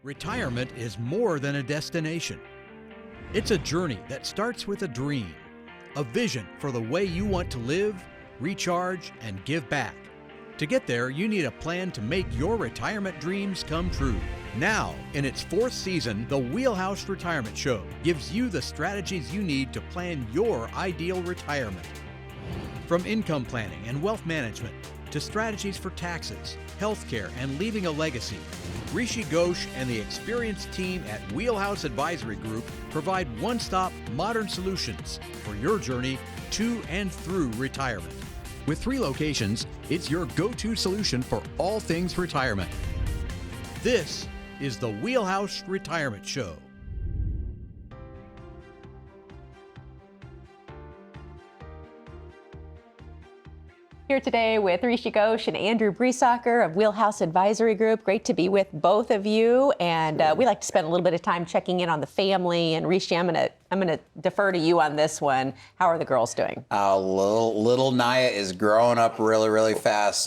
Retirement is more than a destination. It's a journey that starts with a dream, a vision for the way you want to live, recharge, and give back. To get there, you need a plan to make your retirement dreams come true. Now, in its fourth season, the Wheelhouse Retirement Show gives you the strategies you need to plan your ideal retirement. From income planning and wealth management to strategies for taxes, healthcare, and leaving a legacy, Rishi, Ghosh, and the experienced team at Wheelhouse Advisory Group provide one-stop modern solutions for your journey to and through retirement. With 3 locations, it's your go-to solution for all things retirement. This is the Wheelhouse Retirement Show. Here today with Rishi Ghosh and Andrew Briesacher of Wheelhouse Advisory Group. Great to be with both of you. And we like to spend a little bit of time checking in on the family. And Rishi, I'm gonna defer to you on this one. How are the girls doing? Little Naya is growing up really, really fast.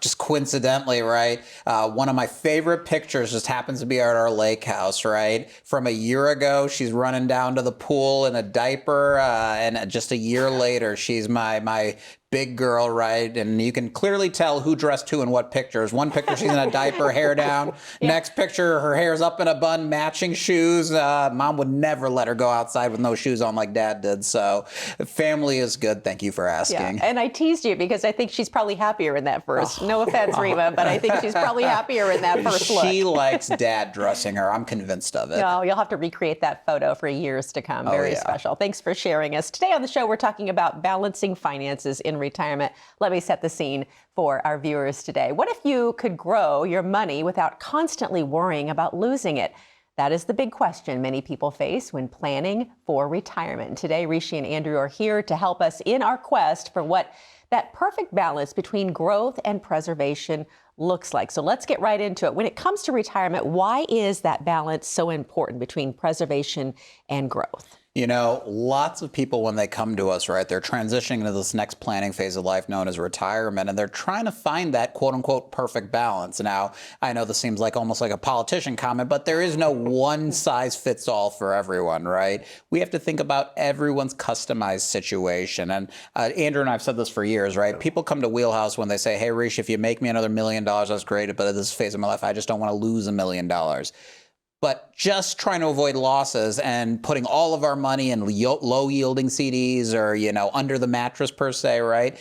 Just coincidentally, right? One of my favorite pictures just happens to be at our lake house, right? From a year ago, she's running down to the pool in a diaper, and just a year later, she's my big girl, right? And you can clearly tell who dressed who in what pictures. One picture, she's in a diaper, hair down. Yeah. Next picture, her hair's up in a bun, matching shoes. Mom would never let her go outside with no shoes on like Dad did. So family is good. Thank you for asking. Yeah. And I teased you because I think she's probably happier in that first. No offense, Rima, but I think she's probably happier in that first look. She likes Dad dressing her. I'm convinced of it. No, you'll have to recreate that photo for years to come. Very special. Thanks for sharing us. Today on the show, we're talking about balancing finances in retirement. Let me set the scene for our viewers today. What if you could grow your money without constantly worrying about losing it? That is the big question many people face when planning for retirement. Today, Rishi and Andrew are here to help us in our quest for what that perfect balance between growth and preservation looks like. So let's get right into it. When it comes to retirement, why is that balance so important between preservation and growth? You know, lots of people, when they come to us, right, they're transitioning into this next planning phase of life known as retirement, and they're trying to find that quote unquote perfect balance. Now, I know this seems like almost like a politician comment, but there is no one size fits all for everyone, right? We have to think about everyone's customized situation. And Andrew and I have said this for years, right? People come to Wheelhouse when they say, hey, Rishi, if you make me another $1 million, that's great, but at this phase of my life, I just don't want to lose $1 million. But just trying to avoid losses and putting all of our money in low-yielding CDs or, you know, under the mattress per se, right,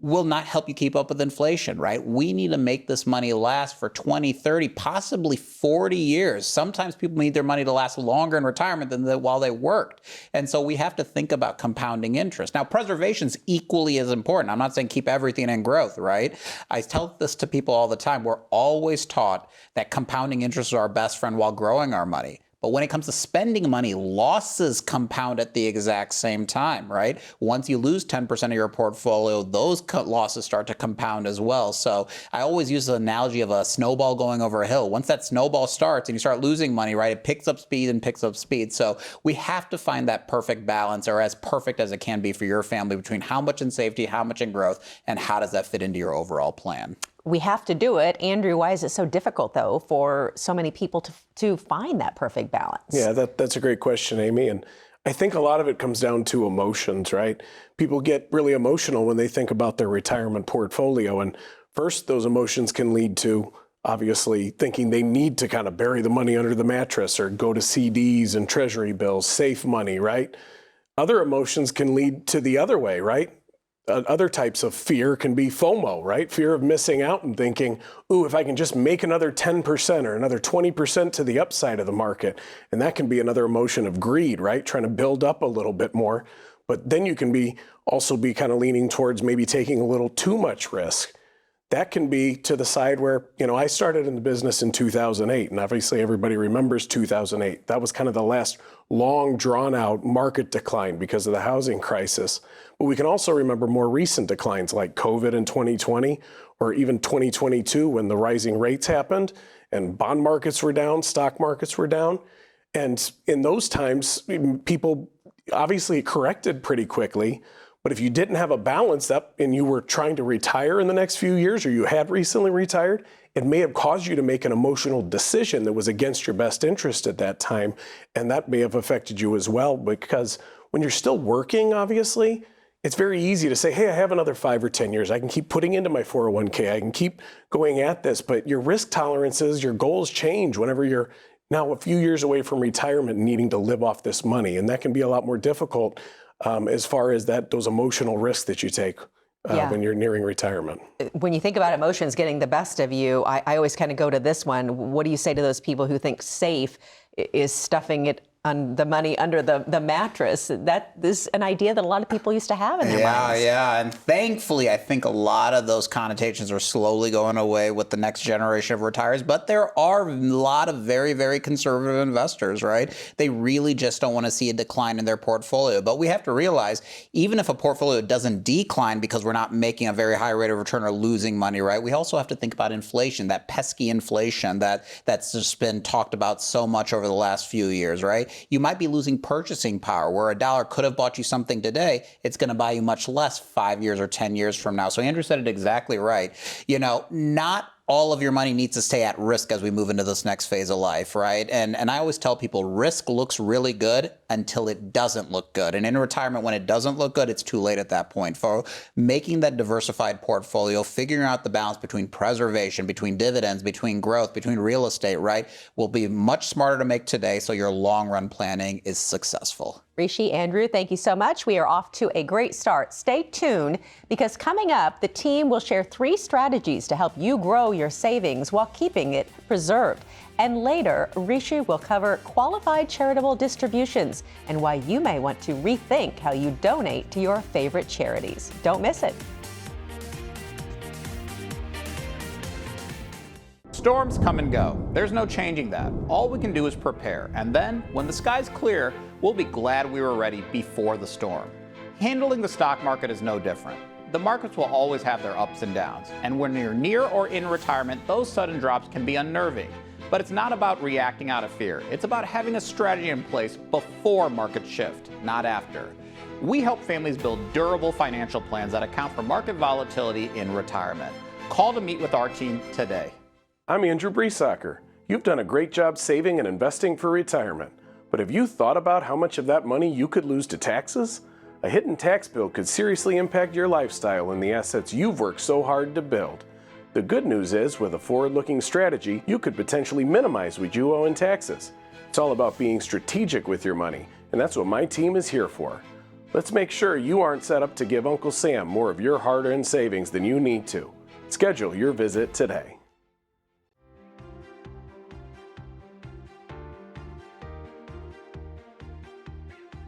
will not help you keep up with inflation, right? We need to make this money last for 20, 30, possibly 40 years. Sometimes people need their money to last longer in retirement than while they worked. And so we have to think about compounding interest. Now, preservation is equally as important. I'm not saying keep everything in growth, right? I tell this to people all the time. We're always taught that compounding interest is our best friend while growing our money. But when it comes to spending money, losses compound at the exact same time, right? Once you lose 10% of your portfolio, those losses start to compound as well. So I always use the analogy of a snowball going over a hill. Once that snowball starts and you start losing money, right, it picks up speed and picks up speed. So we have to find that perfect balance, or as perfect as it can be for your family, between how much in safety, how much in growth, and how does that fit into your overall plan. We have to do it. Andrew, why is it so difficult, though, for so many people to find that perfect balance? Yeah, that's a great question, Amy. And I think a lot of it comes down to emotions, right? People get really emotional when they think about their retirement portfolio. And first, those emotions can lead to, obviously, thinking they need to kind of bury the money under the mattress or go to CDs and treasury bills, safe money, right? Other emotions can lead to the other way, right? Other types of fear can be FOMO, right? Fear of missing out and thinking, ooh, if I can just make another 10% or another 20% to the upside of the market. And that can be another emotion of greed, right? Trying to build up a little bit more. But then you can also be kind of leaning towards maybe taking a little too much risk. That can be to the side where, you know, I started in the business in 2008, and obviously everybody remembers 2008. That was kind of the last long, drawn-out market decline because of the housing crisis. But we can also remember more recent declines like COVID in 2020, or even 2022 when the rising rates happened, and bond markets were down, stock markets were down. And in those times, people obviously corrected pretty quickly, But if you didn't have a balance up and you were trying to retire in the next few years, or you had recently retired, it may have caused you to make an emotional decision that was against your best interest at that time. And that may have affected you as well, because when you're still working, obviously, it's very easy to say, hey, I have another 5 or 10 years. I can keep putting into my 401k. I can keep going at this. But your risk tolerances, your goals change whenever you're now a few years away from retirement and needing to live off this money. And that can be a lot more difficult as far as those emotional risks that you take when you're nearing retirement. When you think about emotions getting the best of you, I always kind of go to this one. What do you say to those people who think safe is stuffing it on the money under the mattress? That is an idea that a lot of people used to have in their minds. Yeah. And thankfully, I think a lot of those connotations are slowly going away with the next generation of retirees. But there are a lot of very, very conservative investors, right? They really just don't want to see a decline in their portfolio. But we have to realize, even if a portfolio doesn't decline because we're not making a very high rate of return or losing money, right? We also have to think about inflation, that pesky inflation that's just been talked about so much over the last few years, right? You might be losing purchasing power. Where $1 could have bought you something today, it's going to buy you much less 5 years or 10 years from now. So Andrew said it exactly right. Not all of your money needs to stay at risk as we move into this next phase of life, right? And I always tell people risk looks really good until it doesn't look good. And in retirement, when it doesn't look good, it's too late at that point. For making that diversified portfolio, figuring out the balance between preservation, between dividends, between growth, between real estate, right, will be much smarter to make today so your long-run planning is successful. Rishi, Andrew, thank you so much. We are off to a great start. Stay tuned, because coming up, the team will share 3 strategies to help you grow your savings while keeping it preserved. And later, Rishi will cover Qualified Charitable Distributions and why you may want to rethink how you donate to your favorite charities. Don't miss it. Storms come and go. There's no changing that. All we can do is prepare. And then, when the sky's clear, we'll be glad we were ready before the storm. Handling the stock market is no different. The markets will always have their ups and downs. And when you're near or in retirement, those sudden drops can be unnerving. But it's not about reacting out of fear. It's about having a strategy in place before markets shift, not after. We help families build durable financial plans that account for market volatility in retirement. Call to meet with our team today. I'm Andrew Briesacher. You've done a great job saving and investing for retirement. But have you thought about how much of that money you could lose to taxes? A hidden tax bill could seriously impact your lifestyle and the assets you've worked so hard to build. The good news is, with a forward-looking strategy, you could potentially minimize what you owe in taxes. It's all about being strategic with your money, and that's what my team is here for. Let's make sure you aren't set up to give Uncle Sam more of your hard-earned savings than you need to. Schedule your visit today.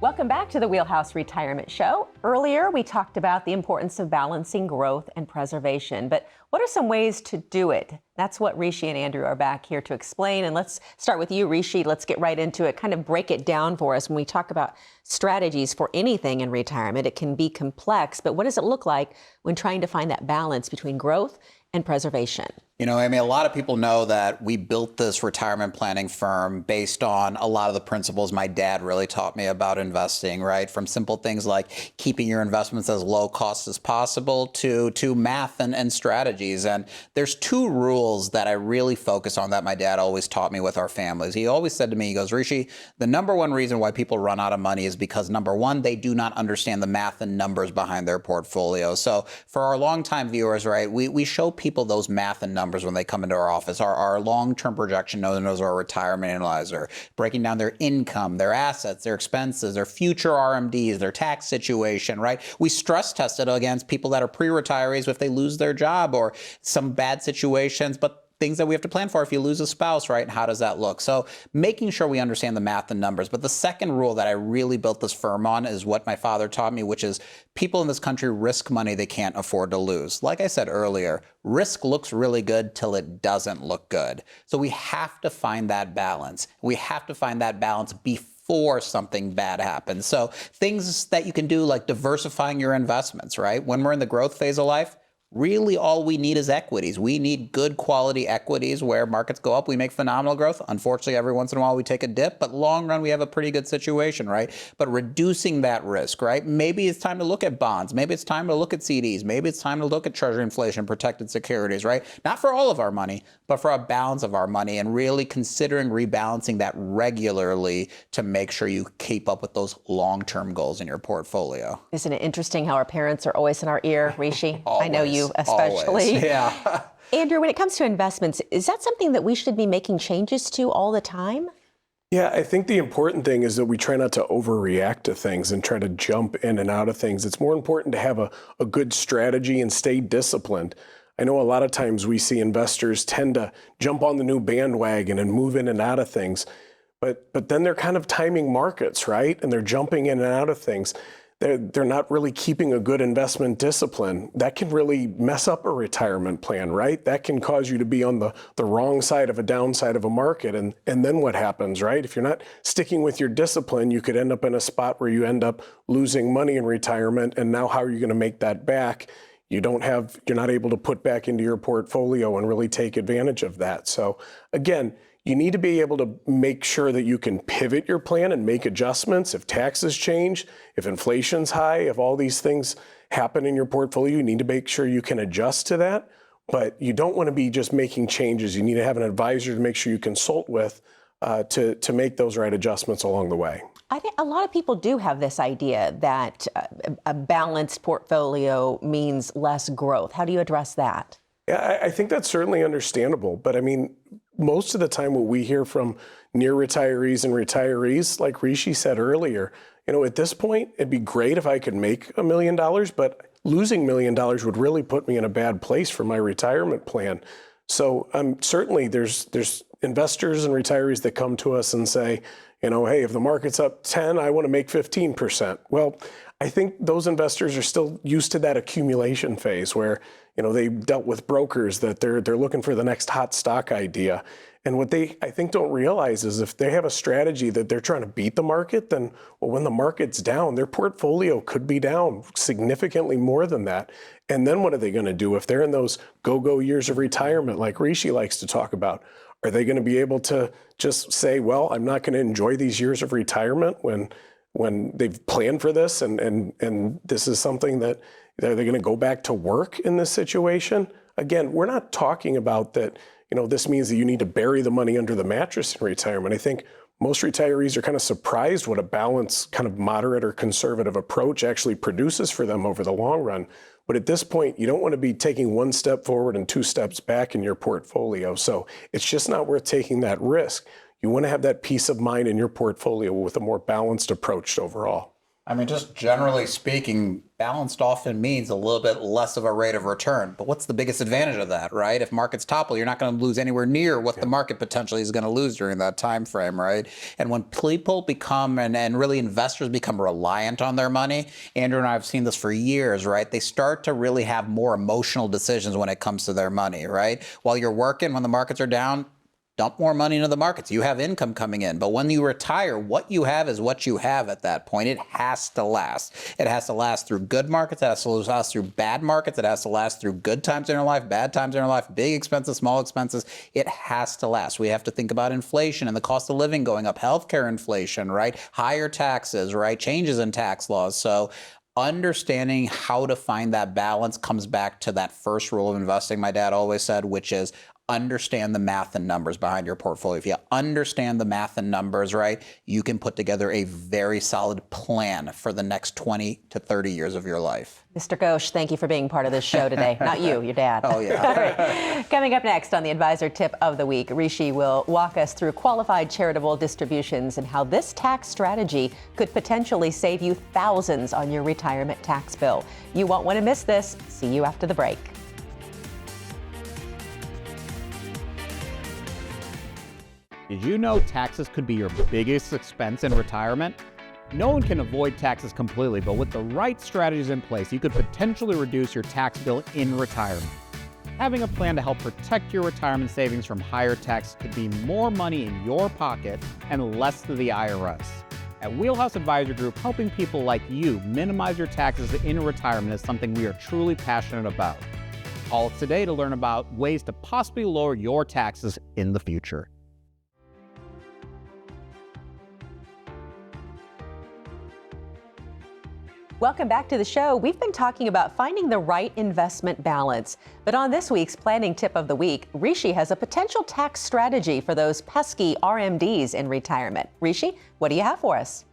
Welcome back to the Wheelhouse Retirement Show. Earlier, we talked about the importance of balancing growth and preservation, but what are some ways to do it? That's what Rishi and Andrew are back here to explain. And let's start with you, Rishi. Let's get right into it. Kind of break it down for us. When we talk about strategies for anything in retirement, it can be complex, but what does it look like when trying to find that balance between growth and preservation? Amy, a lot of people know that we built this retirement planning firm based on a lot of the principles my dad really taught me about investing, right? From simple things like keeping your investments as low cost as possible to math and strategies. And there's 2 rules that I really focus on that my dad always taught me with our families. He always said to me, he goes, Rishi, the number one reason why people run out of money is because, number one, they do not understand the math and numbers behind their portfolio. So for our longtime viewers, right, we show people those math and numbers when they come into our office, our long-term projection known as our retirement analyzer, breaking down their income, their assets, their expenses, their future RMDs, their tax situation, right? We stress test it against people that are pre-retirees if they lose their job or some bad situations, but things that we have to plan for if you lose a spouse, right? How does that look? So making sure we understand the math and numbers. But the second rule that I really built this firm on is what my father taught me, which is people in this country risk money they can't afford to lose. Like I said earlier, risk looks really good till it doesn't look good. So we have to find that balance. We have to find that balance before something bad happens. So things that you can do like diversifying your investments, right? When we're in the growth phase of life, really all we need is equities. We need good quality equities where markets go up, we make phenomenal growth. Unfortunately, every once in a while we take a dip, but long run we have a pretty good situation, right? But reducing that risk, right? Maybe it's time to look at bonds. Maybe it's time to look at CDs. Maybe it's time to look at treasury inflation protected securities, right? Not for all of our money, but for a balance of our money, and really considering rebalancing that regularly to make sure you keep up with those long-term goals in your portfolio. Isn't it interesting how our parents are always in our ear, Rishi? Always, I know you especially. always. Yeah. Andrew, when it comes to investments, is that something that we should be making changes to all the time? Yeah, I think the important thing is that we try not to overreact to things and try to jump in and out of things. It's more important to have a good strategy and stay disciplined. I know a lot of times we see investors tend to jump on the new bandwagon and move in and out of things, but then they're kind of timing markets, right? And they're jumping in and out of things. They're not really keeping a good investment discipline. That can really mess up a retirement plan, right? That can cause you to be on the wrong side of a downside of a market. And then what happens, right? If you're not sticking with your discipline, you could end up in a spot where you end up losing money in retirement. And now how are you going to make that back? You're not able to put back into your portfolio and really take advantage of that. So again, you need to be able to make sure that you can pivot your plan and make adjustments if taxes change, if inflation's high, if all these things happen in your portfolio. You need to make sure you can adjust to that, but you don't want to be just making changes. You need to have an advisor to make sure you consult with to make those right adjustments along the way. I think a lot of people do have this idea that a balanced portfolio means less growth. How do you address that? Yeah, I think that's certainly understandable. But I mean, most of the time what we hear from near retirees and retirees, like Rishi said earlier, at this point, it'd be great if I could make $1 million, but losing $1 million would really put me in a bad place for my retirement plan. So certainly there's investors and retirees that come to us and say, hey, if the market's up 10, I want to make 15%. Well, I think those investors are still used to that accumulation phase where, they dealt with brokers that they're looking for the next hot stock idea. And what they, I think, don't realize is if they have a strategy that they're trying to beat the market, then, well, when the market's down, their portfolio could be down significantly more than that. And then what are they going to do if they're in those go-go years of retirement like Rishi likes to talk about? Are they going to be able to just say, well, I'm not going to enjoy these years of retirement when they've planned for this and this is something that they're going to go back to work in this situation? Again, we're not talking about that, this means that you need to bury the money under the mattress in retirement. I think most retirees are kind of surprised what a balanced, kind of moderate or conservative approach actually produces for them over the long run. But at this point, you don't want to be taking one step forward and 2 steps back in your portfolio. So it's just not worth taking that risk. You want to have that peace of mind in your portfolio with a more balanced approach overall. I mean, just generally speaking, balanced often means a little bit less of a rate of return. But what's the biggest advantage of that, right? If markets topple, you're not going to lose anywhere near what the market potentially is going to lose during that time frame, right? And when people become, and really investors become reliant on their money, Andrew and I have seen this for years, right? They start to really have more emotional decisions when it comes to their money, right? While you're working, when the markets are down, dump more money into the markets. You have income coming in. But when you retire, what you have is what you have at that point. It has to last. It has to last through good markets. It has to last through bad markets. It has to last through good times in your life, bad times in your life, big expenses, small expenses. It has to last. We have to think about inflation and the cost of living going up, healthcare inflation, right? Higher taxes, right? Changes in tax laws. So understanding how to find that balance comes back to that first rule of investing my dad always said, which is understand the math and numbers behind your portfolio. If you understand the math and numbers, right, you can put together a very solid plan for the next 20 to 30 years of your life. Mr. Ghosh, thank you for being part of this show today. Not you, your dad. Oh, yeah. All right. Coming up next on the Advisor Tip of the Week, Rishi will walk us through Qualified Charitable Distributions and how this tax strategy could potentially save you thousands on your retirement tax bill. You won't want to miss this. See you after the break. Did you know taxes could be your biggest expense in retirement? No one can avoid taxes completely, but with the right strategies in place, you could potentially reduce your tax bill in retirement. Having a plan to help protect your retirement savings from higher taxes could be more money in your pocket and less to the IRS. At Wheelhouse Advisor Group, helping people like you minimize your taxes in retirement is something we are truly passionate about. Call us today to learn about ways to possibly lower your taxes in the future. Welcome back to the show. We've been talking about finding the right investment balance. But on this week's planning tip of the week, Rishi has a potential tax strategy for those pesky RMDs in retirement. Rishi, what do you have for us?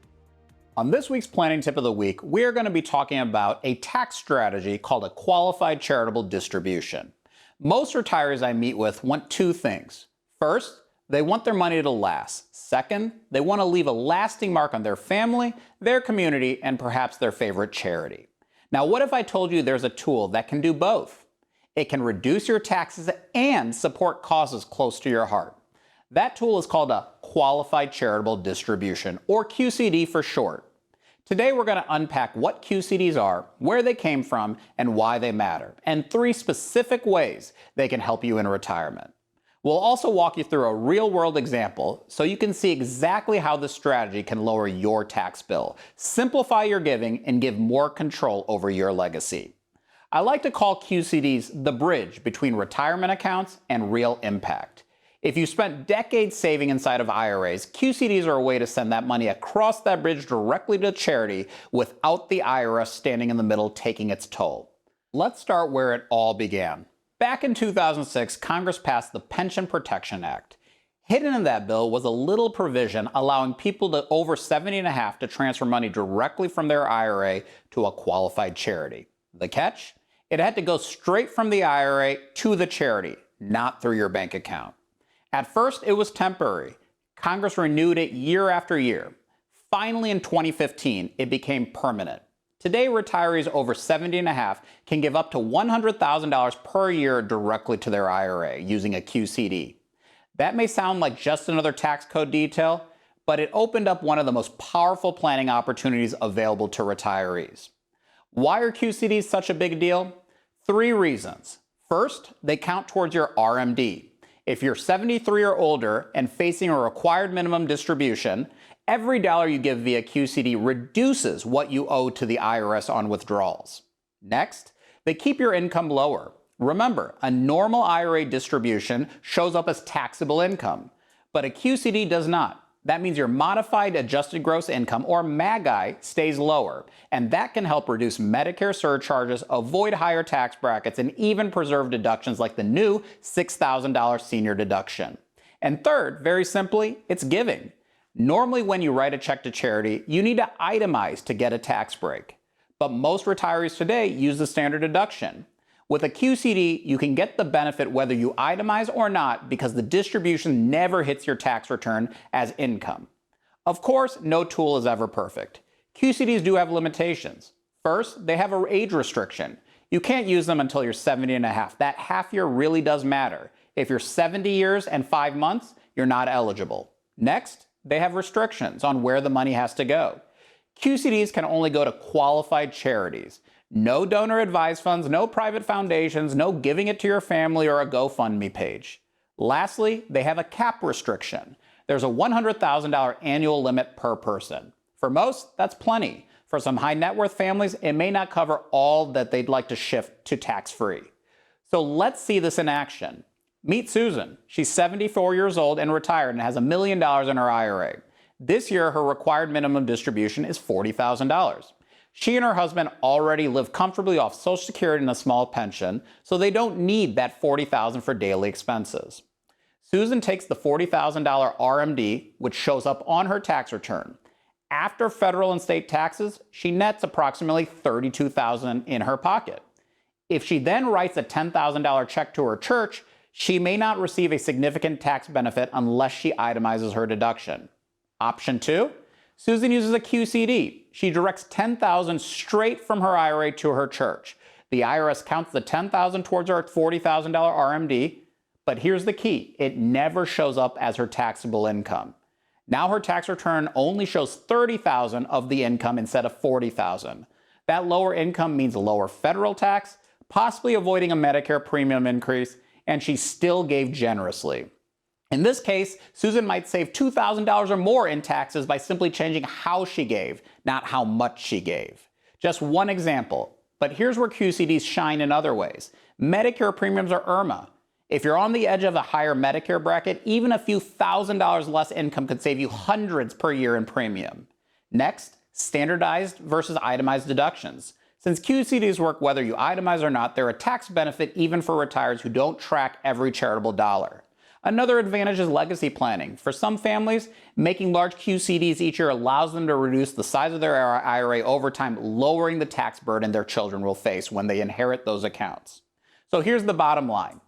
On this week's planning tip of the week, we're going to be talking about a tax strategy called a Qualified Charitable Distribution. Most retirees I meet with want two things. First, they want their money to last. Second, they want to leave a lasting mark on their family, their community, and perhaps their favorite charity. Now, what if I told you there's a tool that can do both? It can reduce your taxes and support causes close to your heart. That tool is called a Qualified Charitable Distribution, or QCD for short. Today, we're going to unpack what QCDs are, where they came from, and why they matter, and 3 specific ways they can help you in retirement. We'll also walk you through a real-world example so you can see exactly how this strategy can lower your tax bill, simplify your giving, and give more control over your legacy. I like to call QCDs the bridge between retirement accounts and real impact. If you spent decades saving inside of IRAs, QCDs are a way to send that money across that bridge directly to charity without the IRS standing in the middle taking its toll. Let's start where it all began. Back in 2006, Congress passed the Pension Protection Act. Hidden in that bill was a little provision allowing people over 70 and a half to transfer money directly from their IRA to a qualified charity. The catch? It had to go straight from the IRA to the charity, not through your bank account. At first, it was temporary. Congress renewed it year after year. Finally, in 2015, it became permanent. Today, retirees over 70 and a half can give up to $100,000 per year directly to their IRA using a QCD. That may sound like just another tax code detail, but it opened up one of the most powerful planning opportunities available to retirees. Why are QCDs such a big deal? 3 reasons. First, they count towards your RMD. If you're 73 or older and facing a required minimum distribution, every dollar you give via QCD reduces what you owe to the IRS on withdrawals. Next, they keep your income lower. Remember, a normal IRA distribution shows up as taxable income, but a QCD does not. That means your modified adjusted gross income, or MAGI, stays lower, and that can help reduce Medicare surcharges, avoid higher tax brackets, and even preserve deductions like the new $6,000 senior deduction. And third, very simply, it's giving. Normally, when you write a check to charity, you need to itemize to get a tax break. But most retirees today use the standard deduction. With a QCD, you can get the benefit whether you itemize or not because the distribution never hits your tax return as income. Of course, no tool is ever perfect. QCDs do have limitations. First, they have an age restriction. You can't use them until you're 70 and a half. That half year really does matter. If you're 70 years and 5 months, you're not eligible. Next, they have restrictions on where the money has to go. QCDs can only go to qualified charities. No donor-advised funds, no private foundations, no giving it to your family or a GoFundMe page. Lastly, they have a cap restriction. There's a $100,000 annual limit per person. For most, that's plenty. For some high net worth families, it may not cover all that they'd like to shift to tax-free. So let's see this in action. Meet Susan. She's 74 years old and retired and has $1 million in her IRA. This year, her required minimum distribution is $40,000. She and her husband already live comfortably off Social Security and a small pension, so they don't need that $40,000 for daily expenses. Susan takes the $40,000 RMD, which shows up on her tax return. After federal and state taxes, she nets approximately $32,000 in her pocket. If she then writes a $10,000 check to her church, she may not receive a significant tax benefit unless she itemizes her deduction. Option 2, Susan uses a QCD. She directs $10,000 straight from her IRA to her church. The IRS counts the $10,000 towards her $40,000 RMD, but here's the key. It never shows up as her taxable income. Now her tax return only shows $30,000 of the income instead of $40,000. That lower income means lower federal tax, possibly avoiding a Medicare premium increase, and she still gave generously. In this case, Susan might save $2,000 or more in taxes by simply changing how she gave, not how much she gave. Just one example, but here's where QCDs shine in other ways. Medicare premiums are IRMA. If you're on the edge of a higher Medicare bracket, even a few $1,000s less income could save you hundreds per year in premium. Next, standardized versus itemized deductions. Since QCDs work whether you itemize or not, they're a tax benefit even for retirees who don't track every charitable dollar. Another advantage is legacy planning. For some families, making large QCDs each year allows them to reduce the size of their IRA over time, lowering the tax burden their children will face when they inherit those accounts. So here's the bottom line.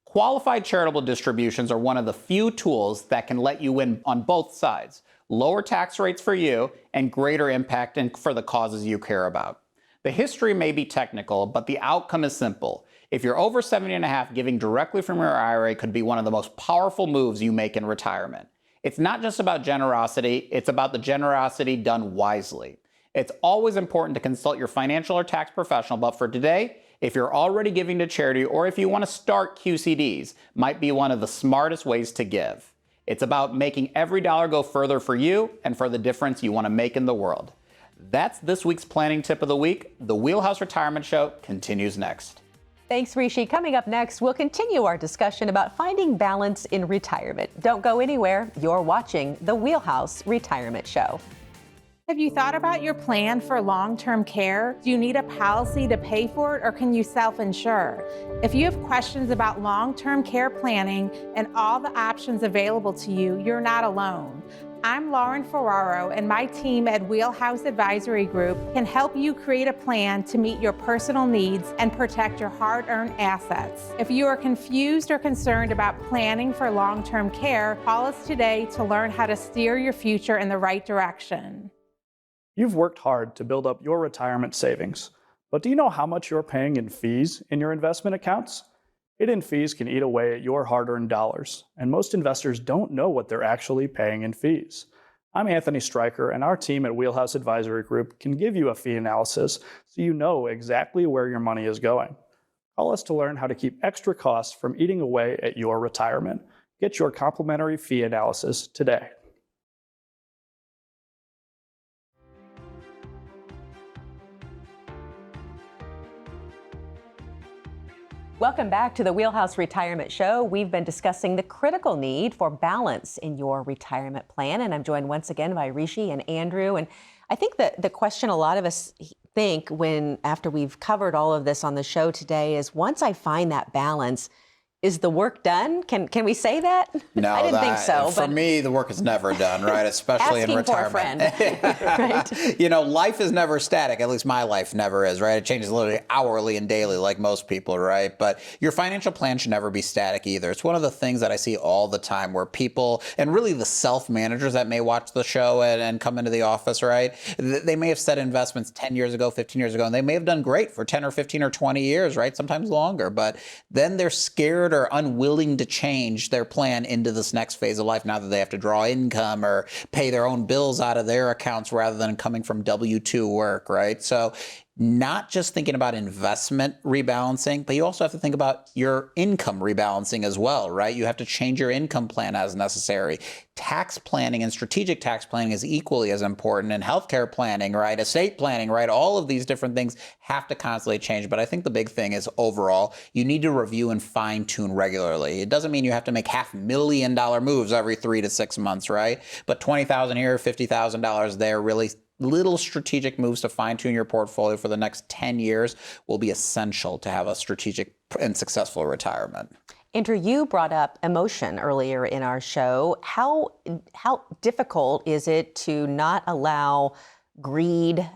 Qualified charitable distributions are one of the few tools that can let you win on both sides. Lower tax rates for you and greater impact for the causes you care about. The history may be technical, but the outcome is simple. If you're over 70 and a half, giving directly from your IRA could be one of the most powerful moves you make in retirement. It's not just about generosity, it's about the generosity done wisely. It's always important to consult your financial or tax professional, but for today, if you're already giving to charity or if you want to start QCDs, might be one of the smartest ways to give. It's about making every dollar go further for you and for the difference you want to make in the world. That's this week's planning tip of the week. The Wheelhouse Retirement Show continues next. Thanks, Rishi. Coming up next, we'll continue our discussion about finding balance in retirement. Don't go anywhere. You're watching the Wheelhouse Retirement Show. Have you thought about your plan for long-term care? Do you need a policy to pay for it, or can you self-insure? If you have questions about long-term care planning and all the options available to you, you're not alone. I'm Lauren Ferraro, and my team at Wheelhouse Advisory Group can help you create a plan to meet your personal needs and protect your hard-earned assets. If you are confused or concerned about planning for long-term care, call us today to learn how to steer your future in the right direction. You've worked hard to build up your retirement savings, but do you know how much you're paying in fees in your investment accounts? Hidden fees can eat away at your hard-earned dollars, and most investors don't know what they're actually paying in fees. I'm Anthony Stryker, and our team at Wheelhouse Advisory Group can give you a fee analysis so you know exactly where your money is going. Call us to learn how to keep extra costs from eating away at your retirement. Get your complimentary fee analysis today. Welcome back to the Wheelhouse Retirement Show. We've been discussing the critical need for balance in your retirement plan, and I'm joined once again by Rishi and Andrew. And I think that the question a lot of us think after we've covered all of this on the show today is, once I find that balance, is the work done? Can we say that? No, I didn't think so. For me, the work is never done, right? Especially in retirement. Asking for a friend. Right? You know, life is never static. At least my life never is, right? It changes literally hourly and daily, like most people, right? But your financial plan should never be static either. It's one of the things that I see all the time where people, and really the self-managers that may watch the show and come into the office, right? They may have set investments 10 years ago, 15 years ago, and they may have done great for 10 or 15 or 20 years, right? Sometimes longer. But then they're scared or unwilling to change their plan into this next phase of life now that they have to draw income or pay their own bills out of their accounts rather than coming from W-2 work, right? So not just thinking about investment rebalancing, but you also have to think about your income rebalancing as well, right? You have to change your income plan as necessary. Tax planning and strategic tax planning is equally as important, and healthcare planning, right? Estate planning, right? All of these different things have to constantly change. But I think the big thing is overall, you need to review and fine tune regularly. It doesn't mean you have to make $500,000 moves every 3 to 6 months, right? But $20,000 here, $50,000 there, really little strategic moves to fine-tune your portfolio for the next 10 years will be essential to have a strategic and successful retirement. Andrew, you brought up emotion earlier in our show. How difficult is it to not allow greed,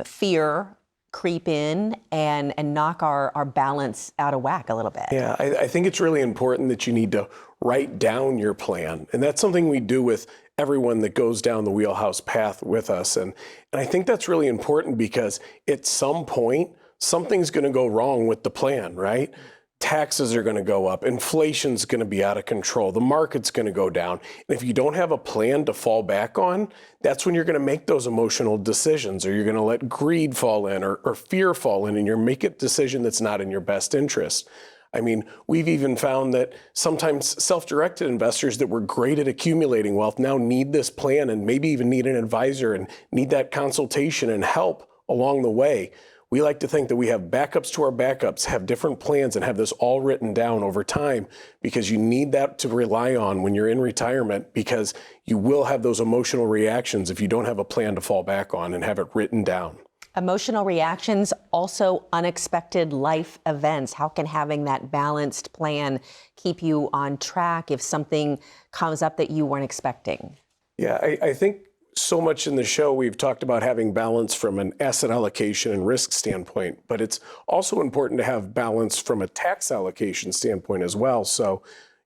fear creep in and knock our balance out of whack a little bit? Yeah, I think it's really important that you need to write down your plan. And that's something we do with everyone that goes down the Wheelhouse path with us. And I think that's really important because at some point, something's going to go wrong with the plan, right? Taxes are going to go up. Inflation's going to be out of control. The market's going to go down. And if you don't have a plan to fall back on, that's when you're going to make those emotional decisions, or you're going to let greed fall in or fear fall in, and you're making a decision that's not in your best interest. I mean, we've even found that sometimes self-directed investors that were great at accumulating wealth now need this plan and maybe even need an advisor and need that consultation and help along the way. We like to think that we have backups to our backups, have different plans, and have this all written down over time, because you need that to rely on when you're in retirement, because you will have those emotional reactions if you don't have a plan to fall back on and have it written down. Emotional reactions, also unexpected life events. How can having that balanced plan keep you on track if something comes up that you weren't expecting? Yeah, I think so much in the show we've talked about having balance from an asset allocation and risk standpoint, but it's also important to have balance from a tax allocation standpoint as well. So,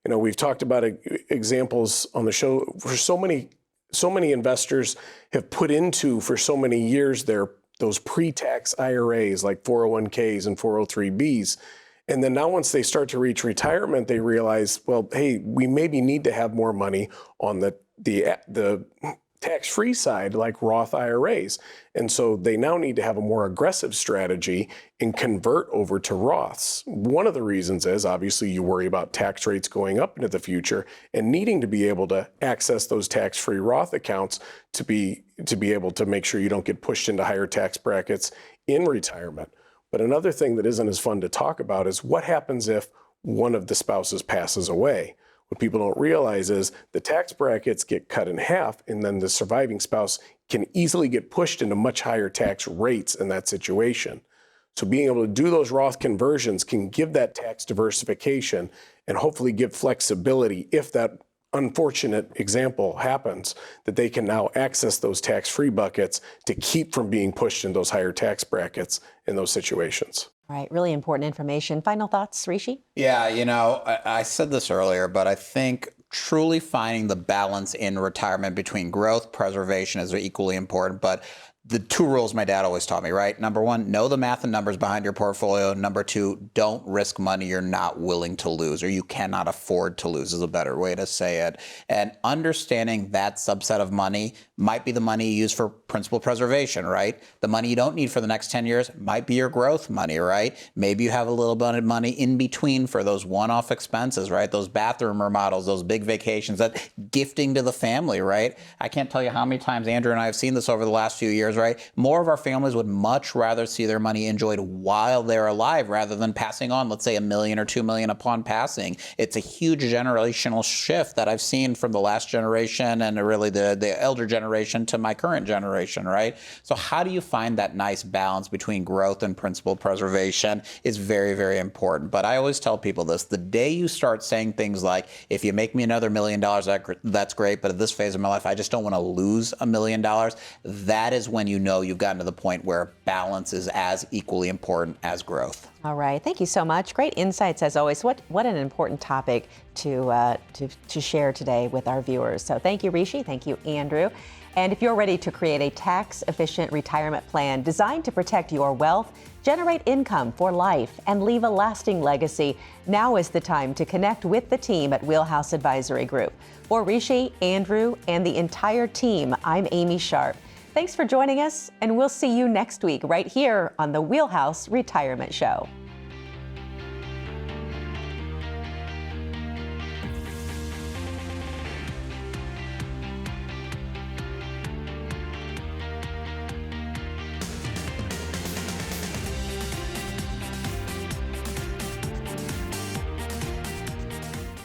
we've talked about examples on the show for so many investors have put into for so many years those pre-tax IRAs like 401ks and 403bs. And then now once they start to reach retirement, they realize, well, hey, we maybe need to have more money on the tax-free side, like Roth IRAs. And so they now need to have a more aggressive strategy and convert over to Roths. One of the reasons is obviously you worry about tax rates going up into the future and needing to be able to access those tax-free Roth accounts to be able to make sure you don't get pushed into higher tax brackets in retirement. But another thing that isn't as fun to talk about is what happens if one of the spouses passes away. What people don't realize is the tax brackets get cut in half, and then the surviving spouse can easily get pushed into much higher tax rates in that situation. So being able to do those Roth conversions can give that tax diversification and hopefully give flexibility if that unfortunate example happens, that they can now access those tax-free buckets to keep from being pushed in those higher tax brackets in those situations. Right, really important information. Final thoughts, Rishi? Yeah, I said this earlier, but I think truly finding the balance in retirement between growth, preservation is equally important. But the two rules my dad always taught me, right? Number one, know the math and numbers behind your portfolio. Number two, don't risk money you're not willing to lose or you cannot afford to lose is a better way to say it. And understanding that subset of money might be the money you use for principal preservation, right? The money you don't need for the next 10 years might be your growth money, right? Maybe you have a little bit of money in between for those one-off expenses, right? Those bathroom remodels, those big vacations, that gifting to the family, right? I can't tell you how many times Andrew and I have seen this over the last few years, right? More of our families would much rather see their money enjoyed while they're alive rather than passing on, let's say, $1 million or $2 million upon passing. It's a huge generational shift that I've seen from the last generation and really the elder generation to my current generation, right? So how do you find that nice balance between growth and principal preservation is very, very important. But I always tell people this, the day you start saying things like, if you make me another $1 million, that's great, but at this phase of my life, I just don't want to lose $1 million, that is when you know you've gotten to the point where balance is as equally important as growth. All right. Thank you so much. Great insights as always. What an important topic to share today with our viewers. So thank you, Rishi. Thank you, Andrew. And if you're ready to create a tax-efficient retirement plan designed to protect your wealth, generate income for life, and leave a lasting legacy, now is the time to connect with the team at Wheelhouse Advisory Group. For Rishi, Andrew, and the entire team, I'm Amy Sharp. Thanks for joining us, and we'll see you next week right here on the Wheelhouse Retirement Show.